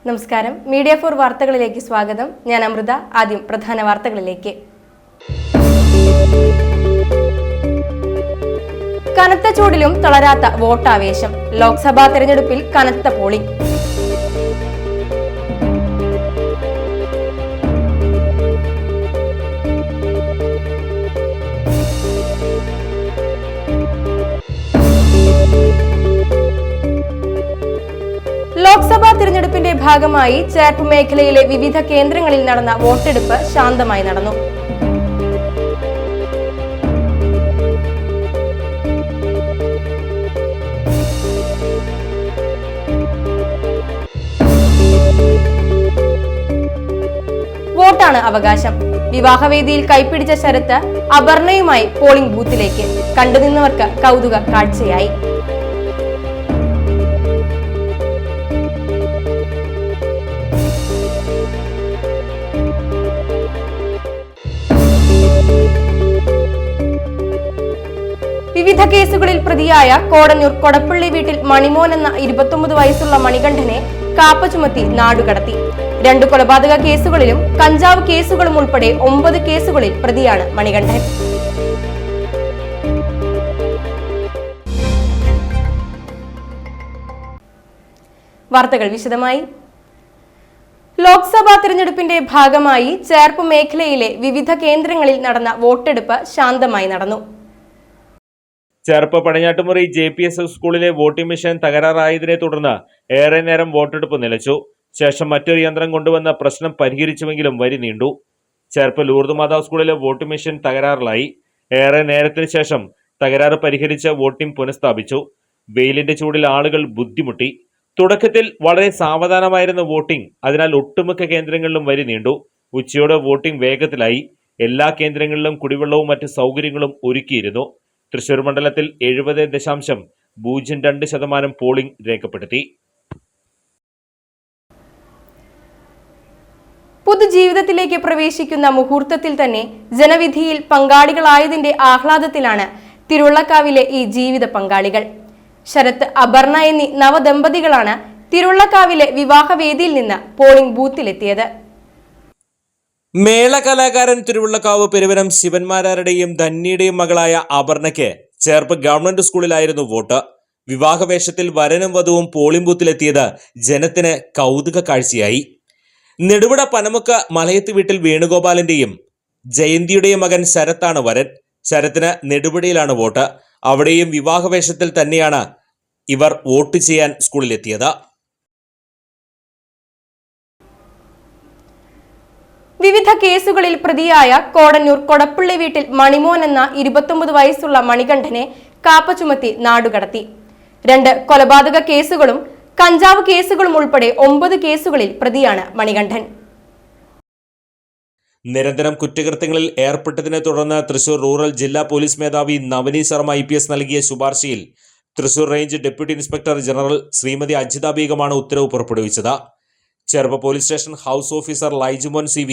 നമസ്കാരം. മീഡിയ 4 വാർത്തകളിലേക്ക് സ്വാഗതം. ഞാൻ അമൃത. ആദ്യം പ്രധാന വാർത്തകളിലേക്ക്. കനത്ത ചൂടിലും തളരാത്ത വോട്ടാവേശം. ലോക്സഭാ തെരഞ്ഞെടുപ്പിൽ കനത്ത പോളിംഗ്. ലോക്സഭാ തിരഞ്ഞെടുപ്പിന്റെ ഭാഗമായി ചേർപ്പ് മേഖലയിലെ വിവിധ കേന്ദ്രങ്ങളിൽ നടന്ന വോട്ടെടുപ്പ് ശാന്തമായി നടന്നു. വോട്ടാണ് അവകാശം. വിവാഹവേദിയിൽ കൈപ്പിടിച്ച ശരത്ത് അപർണയുമായി പോളിംഗ് ബൂത്തിലേക്ക്. കണ്ടുനിന്നവർക്ക് കൗതുക കാഴ്ചയായി. വിവിധ കേസുകളിൽ പ്രതിയായ കോടന്നൂർ കൊടപ്പള്ളി വീട്ടിൽ മണിമോൻ എന്ന 29 വയസ്സുള്ള മണികണ്ഠനെ കാപ്പ ചുമത്തി നാടുകടത്തി. 2 കൊലപാതക കേസുകളിലും കഞ്ചാവ് കേസുകളും ഉൾപ്പെടെ 9 കേസുകളിൽ പ്രതിയാണ് മണികണ്ഠൻ. വാർത്തകൾ വിശദമായി. ലോക്സഭാ തിരഞ്ഞെടുപ്പിന്റെ ഭാഗമായി ചേർപ്പ് മേഖലയിലെ വിവിധ കേന്ദ്രങ്ങളിൽ നടന്ന വോട്ടെടുപ്പ് ശാന്തമായി നടന്നു. ചേർപ്പ് പടിഞ്ഞാട്ടുമുറി JPS സ്കൂളിലെ വോട്ടിംഗ് മെഷീൻ തകരാറായതിനെ തുടർന്ന് ഏറെ നേരം വോട്ടെടുപ്പ് നിലച്ചു. ശേഷം മറ്റൊരു യന്ത്രം കൊണ്ടുവന്ന പ്രശ്നം പരിഹരിച്ചുവെങ്കിലും വരി നീണ്ടു. ചേർപ്പ് ലൂർദ് മാതാ സ്കൂളിലെ വോട്ടിംഗ് മെഷീൻ തകരാറിലായി. ഏറെ നേരത്തിന് ശേഷം തകരാറ് പരിഹരിച്ച് വോട്ടിംഗ് പുനഃസ്ഥാപിച്ചു. വെയിലിന്റെ ചൂടിൽ ആളുകൾ ബുദ്ധിമുട്ടി. തുടക്കത്തിൽ വളരെ സാവധാനമായിരുന്നു വോട്ടിംഗ്. അതിനാൽ ഒട്ടുമിക്ക കേന്ദ്രങ്ങളിലും വരി നീണ്ടു. ഉച്ചയോടെ വോട്ടിംഗ് വേഗത്തിലായി. എല്ലാ കേന്ദ്രങ്ങളിലും കുടിവെള്ളവും മറ്റ് സൗകര്യങ്ങളും ഒരുക്കിയിരുന്നു. തൃശൂർ മണ്ഡലത്തിൽ 70.02% പോളിംഗ് രേഖപ്പെടുത്തി. പൊതുജീവിതത്തിലേക്ക് പ്രവേശിക്കുന്ന മുഹൂർത്തത്തിൽ തന്നെ ജനവിധിയിൽ പങ്കാളികളായതിന്റെ ആഹ്ലാദത്തിലാണ് തിരുവള്ളക്കാവിലെ ഈ ജീവിത പങ്കാളികൾ. ശരത്, അപർണ എന്നീ നവദമ്പതികളാണ് തിരുവള്ളക്കാവിലെ വിവാഹവേദിയിൽ നിന്ന് പോളിംഗ് ബൂത്തിലെത്തിയത്. മേള കലാകാരൻ തിരുവള്ളക്കാവ് പെരുവനം ശിവന്മാരാരുടെയും ധന്യയുടെയും മകളായ അപർണയ്ക്ക് ചേർപ്പ് ഗവൺമെന്റ് സ്കൂളിലായിരുന്നു വോട്ട്. വിവാഹവേഷത്തിൽ വരനും വധുവും പോളിംഗ് ബൂത്തിലെത്തിയത് ജനത്തിന് കൗതുക കാഴ്ചയായി. നെടുവിട പനമുക്ക് മലയത്ത് വീട്ടിൽ വേണുഗോപാലിന്റെയും ജയന്തിയുടെയും മകൻ ശരത്താണ് വരൻ. ശരത്തിന് നെടുവിടയിലാണ് വോട്ട്. അവിടെയും വിവാഹവേഷത്തിൽ തന്നെയാണ് ഇവർ വോട്ട് ചെയ്യാൻ സ്കൂളിലെത്തിയത്. വിവിധ കേസുകളിൽ പ്രതിയായ കോടന്നൂർ കൊടപ്പള്ളി വീട്ടിൽ മണിമോൻ എന്ന 29 വയസ്സുള്ള മണികണ്ഠനെ കാപ്പ ചുമത്തി നാടുകടത്തി. 2 കൊലപാതക കേസുകളും കഞ്ചാവ് കേസുകളും ഉൾപ്പെടെ 9 കേസുകളിൽ പ്രതിയാണ് മണികണ്ഠൻ. നിരന്തരം കുറ്റകൃത്യങ്ങളിൽ ഏർപ്പെട്ടതിനെ തുടർന്ന് തൃശൂർ റൂറൽ ജില്ലാ പോലീസ് മേധാവി നവനീത് ശർമ്മ IPS നൽകിയ ശുപാർശയിൽ Thrissur range deputy inspector general Shrimathi Ajitha ബീഗമാണ് ഉത്തരവ് പുറപ്പെടുവിച്ചത്. Cherpu police station house officer Laijumon CV,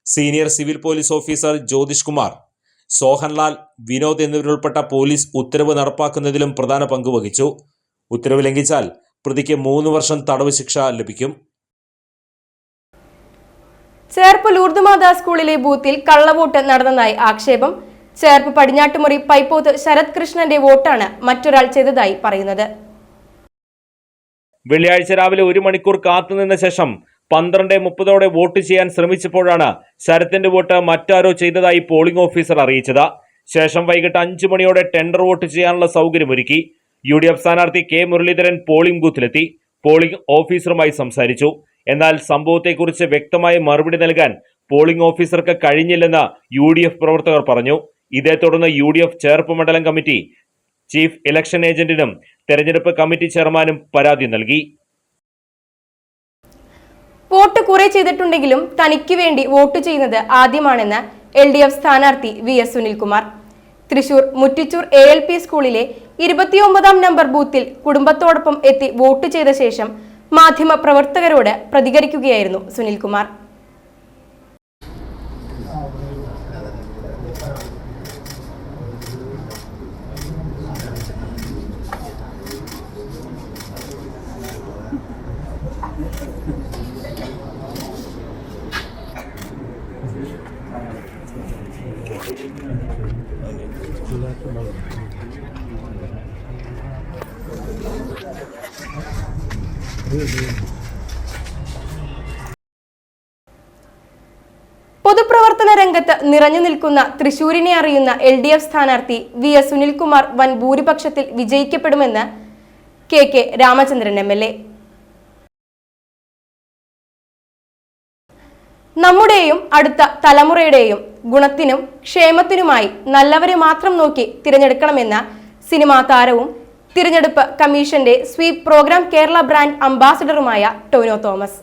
senior civil police officer Jyothish Kumar, Sohanlal, Vinod എന്നിവരുൾപ്പെട്ട പോലീസ് ഉത്തരവ് നടപ്പാക്കുന്നതിലും പ്രധാന പങ്കുവഹിച്ചു. ഉത്തരവ് ലംഘിച്ചാൽ പ്രതിക്ക് 3 വർഷം തടവ് ശിക്ഷ ലഭിക്കും. ചേർപ്പ് ലൂർദ് മാതാ സ്കൂളിലെ ബൂത്തിൽ കള്ളവോട്ട് നടന്നതായി ആക്ഷേപം. ചേർപ്പ് പടിഞ്ഞാട്ടുമുറി പൈപ്പോത്ത് ശരത് കൃഷ്ണന്റെ വോട്ടാണ് മറ്റൊരാൾ ചെയ്തതായി പറയുന്നത്. വെള്ളിയാഴ്ച രാവിലെ 1 മണിക്കൂർ കാത്തുനിന്ന ശേഷം 12:30 വോട്ട് ചെയ്യാൻ ശ്രമിച്ചപ്പോഴാണ് ശരത്തിന്റെ വോട്ട് മറ്റാരോ ചെയ്തതായി പോളിംഗ് ഓഫീസർ അറിയിച്ചത്. ശേഷം വൈകിട്ട് 5 മണിയോടെ ടെൻഡർ വോട്ട് ചെയ്യാനുള്ള സൗകര്യമൊരുക്കി. UDF സ്ഥാനാർത്ഥി K മുരളീധരൻ പോളിംഗ് ബൂത്തിലെത്തി. പോളിംഗ് ഓഫീസറുമായി സംസാരിച്ചു. എന്നാൽ സംഭവത്തെക്കുറിച്ച് വ്യക്തമായ മറുപടി നൽകാൻ പോളിംഗ് ഓഫീസർക്ക് കഴിഞ്ഞില്ലെന്ന് UDF പ്രവർത്തകർ പറഞ്ഞു. ഇതേ തുടർന്ന് UDF ചേർപ്പ് മണ്ഡലം കമ്മിറ്റി ചീഫ് ഇലക്ഷൻ ഏജന്റിനും തെരഞ്ഞെടുപ്പ് കമ്മിറ്റി ചെയർമാനും പരാതി നൽകി. വോട്ട് കുറെ ചെയ്തിട്ടുണ്ടെങ്കിലും തനിക്ക് വേണ്ടി വോട്ട് ചെയ്യുന്നത് ആദ്യമാണെന്ന് LDF സ്ഥാനാർത്ഥി VS സുനിൽകുമാർ. തൃശൂർ മുറ്റിച്ചൂർ ALP സ്കൂളിലെ 29-ാം നമ്പർ ബൂത്തിൽ കുടുംബത്തോടൊപ്പം എത്തി വോട്ട് ചെയ്ത ശേഷം മാധ്യമ പ്രവർത്തകരോട് പ്രതികരിക്കുകയായിരുന്നു സുനിൽകുമാർ. പൊതുപ്രവർത്തന രംഗത്ത് നിറഞ്ഞു നിൽക്കുന്ന തൃശൂരിനെ അറിയുന്ന LDF സ്ഥാനാർത്ഥി VS സുനിൽകുമാർ വൻ ഭൂരിപക്ഷത്തിൽ വിജയിക്കപ്പെടുമെന്ന് KK രാമചന്ദ്രൻ MLA. നമ്മുടെയും അടുത്ത തലമുറയുടെയും ഗുണത്തിനും ക്ഷേമത്തിനുമായി നല്ലവരെ മാത്രം നോക്കി തിരഞ്ഞെടുക്കണമെന്ന സിനിമാ താരവും തിരഞ്ഞെടുപ്പ് കമ്മീഷന്റെ സ്വീപ് പ്രോഗ്രാം കേരള ബ്രാൻഡ് അംബാസിഡറുമായ ടോനോ തോമസ്.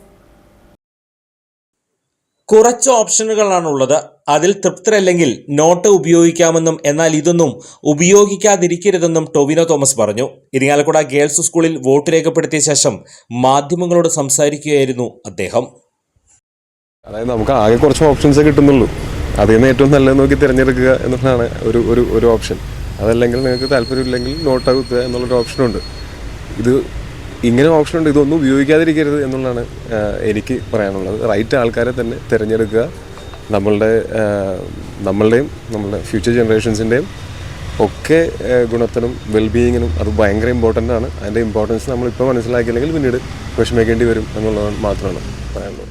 കുറച്ച് ഓപ്ഷനുകളാണുള്ളത്. അതിൽ തൃപ്തരല്ലെങ്കിൽ നോട്ട് ഉപയോഗിക്കാമെന്നും എന്നാൽ ഇതൊന്നും ഉപയോഗിക്കാതിരിക്കരുതെന്നും ടൊവിനോ തോമസ് പറഞ്ഞു. ഇരിങ്ങാലക്കുട ഗേൾസ് സ്കൂളിൽ വോട്ട് രേഖപ്പെടുത്തിയ ശേഷം മാധ്യമങ്ങളോട് സംസാരിക്കുകയായിരുന്നു അദ്ദേഹം. അതായത് നമുക്ക് ആകെ കുറച്ച് ഓപ്ഷൻസേ കിട്ടുന്നുള്ളൂ. അതിൽ നിന്ന് ഏറ്റവും നല്ലത് നോക്കി തിരഞ്ഞെടുക്കുക എന്നുള്ളതാണ് ഒരു ഓപ്ഷൻ. അതല്ലെങ്കിൽ നിങ്ങൾക്ക് താല്പര്യമില്ലെങ്കിൽ നോട്ട് ആകുക എന്നുള്ളൊരു ഓപ്ഷനുണ്ട്. ഇത് ഇങ്ങനെ ഓപ്ഷനുണ്ട്, ഇതൊന്നും ഉപയോഗിക്കാതിരിക്കരുത് എന്നുള്ളതാണ് എനിക്ക് പറയാനുള്ളത്. റൈറ്റ് ആൾക്കാരെ തന്നെ തിരഞ്ഞെടുക്കുക. നമ്മളുടെയും നമ്മളുടെ ഫ്യൂച്ചർ ജനറേഷൻസിൻ്റെയും ഒക്കെ ഗുണത്തിനും വെൽബീയിങ്ങിനും അത് ഭയങ്കര ഇമ്പോർട്ടൻ്റ് ആണ്. അതിൻ്റെ ഇമ്പോർട്ടൻസ് നമ്മളിപ്പോൾ മനസ്സിലാക്കിയില്ലെങ്കിൽ പിന്നീട് വിഷമിക്കേണ്ടി വരും എന്നുള്ളത് മാത്രമാണ് പറയാനുള്ളത്.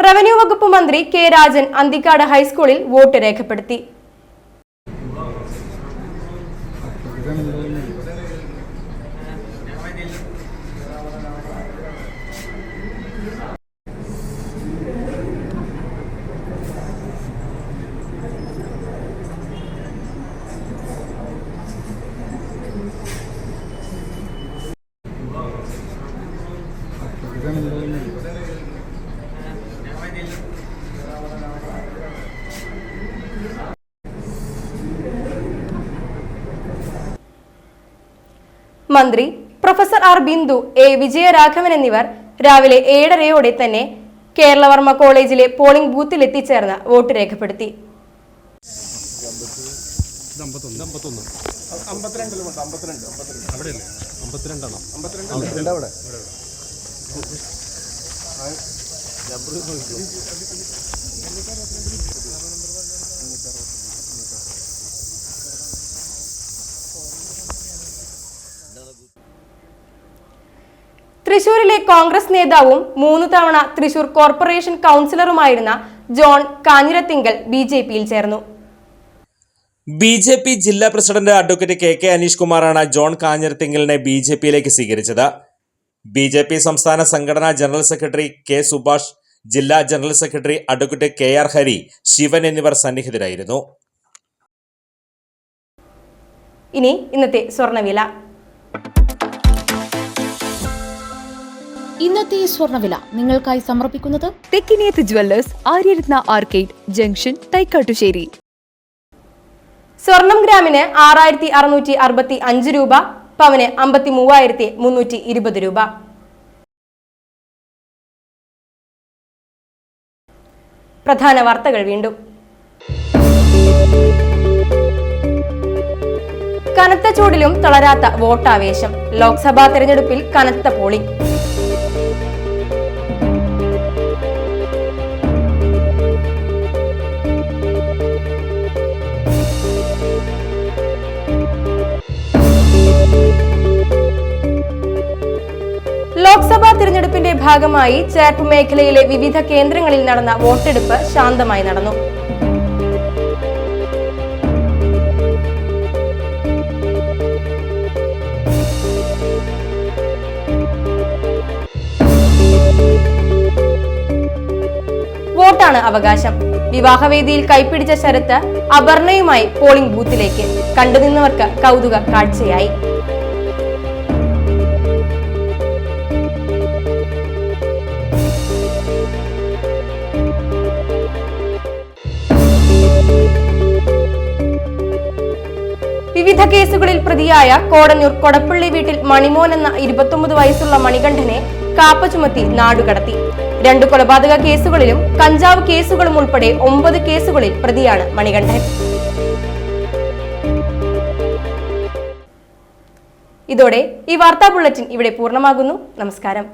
റവന്യൂ വകുപ്പ് മന്ത്രി K. രാജൻ അന്തിക്കാട് ഹൈസ്കൂളിൽ വോട്ട് രേഖപ്പെടുത്തി. മന്ത്രി professor R. Bindu, A. Vijayaraghavan എന്നിവർ രാവിലെ 7:30 തന്നെ കേരളവർമ്മ കോളേജിലെ പോളിംഗ് ബൂത്തിൽ എത്തിച്ചേർന്ന് വോട്ട് രേഖപ്പെടുത്തി. തൃശൂരിലെ കോൺഗ്രസ് നേതാവും 3 തവണ തൃശൂർ കോർപ്പറേഷൻ കൗൺസിലറുമായിരുന്ന ജോൺ കാഞ്ഞിരത്തിങ്കൽ BJPയിൽ ചേർന്നു. BJP ജില്ലാ പ്രസിഡന്റ് അഡ്വക്കേറ്റ് KK അനീഷ് കുമാറാണ് ജോൺ കാഞ്ഞിരത്തിങ്കലിനെ BJPയിലേക്ക് സ്വീകരിച്ചത്. BJP സംസ്ഥാന സംഘടനാ ജനറൽ സെക്രട്ടറി K. സുഭാഷ്, ജില്ലാ general secretary advocate KR Hari, Sivan എന്നിവർ സന്നിഹിതരായിരുന്നു. ഇനി ഇന്നത്തെ സ്വർണ്ണവില. ഇന്നത്തെ സ്വർണ്ണവില നിങ്ങൾക്കായി സമർപ്പിക്കുന്നത് Thekkiniyath jewellers, Aryaratna arcade junction, Thaikkattussery. സ്വർണം ഗ്രാമിന് 6665 രൂപ, പവന് 53,320 രൂപ. പ്രധാന വാർത്തകൾ വീണ്ടും. കനത്ത ചൂടിലും തളരാത്ത വോട്ടാവേശം. ലോക്സഭാ തെരഞ്ഞെടുപ്പിൽ കനത്ത പോളിംഗ്. ലോക്സഭാ തിരഞ്ഞെടുപ്പിന്റെ ഭാഗമായി ചേർപ്പ് മേഖലയിലെ വിവിധ കേന്ദ്രങ്ങളിൽ നടന്ന വോട്ടെടുപ്പ് ശാന്തമായി നടന്നു. വോട്ടാണ് അവകാശം. വിവാഹവേദിയിൽ കൈപ്പിടിച്ച ശരത്ത് അപർണയുമായി പോളിംഗ് ബൂത്തിലേക്ക്. കണ്ടുനിന്നവർക്ക് കൗതുക കാഴ്ചയായി. വിവിധ കേസുകളിൽ പ്രതിയായ കോടന്നൂർ കൊടപ്പള്ളി വീട്ടിൽ മണിമോൻ എന്ന 29 വയസ്സുള്ള മണികണ്ഠനെ കാപ്പ ചുമത്തി നാടുകടത്തി. 2 കൊലപാതക കേസുകളിലും കഞ്ചാവ് കേസുകളും ഉൾപ്പെടെ 9 കേസുകളിൽ പ്രതിയാണ് മണികണ്ഠൻ. ഇതോടെ ഈ വാർത്താ ബുള്ളറ്റിൻ ഇവിടെ പൂർണ്ണമാകുന്നു. നമസ്കാരം.